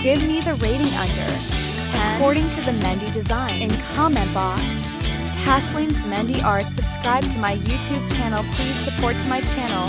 Give me the rating under 10 according to the Mehndi design in comment box. Taslim's Mehndi Art. Subscribe to my YouTube channel. Please support to my channel.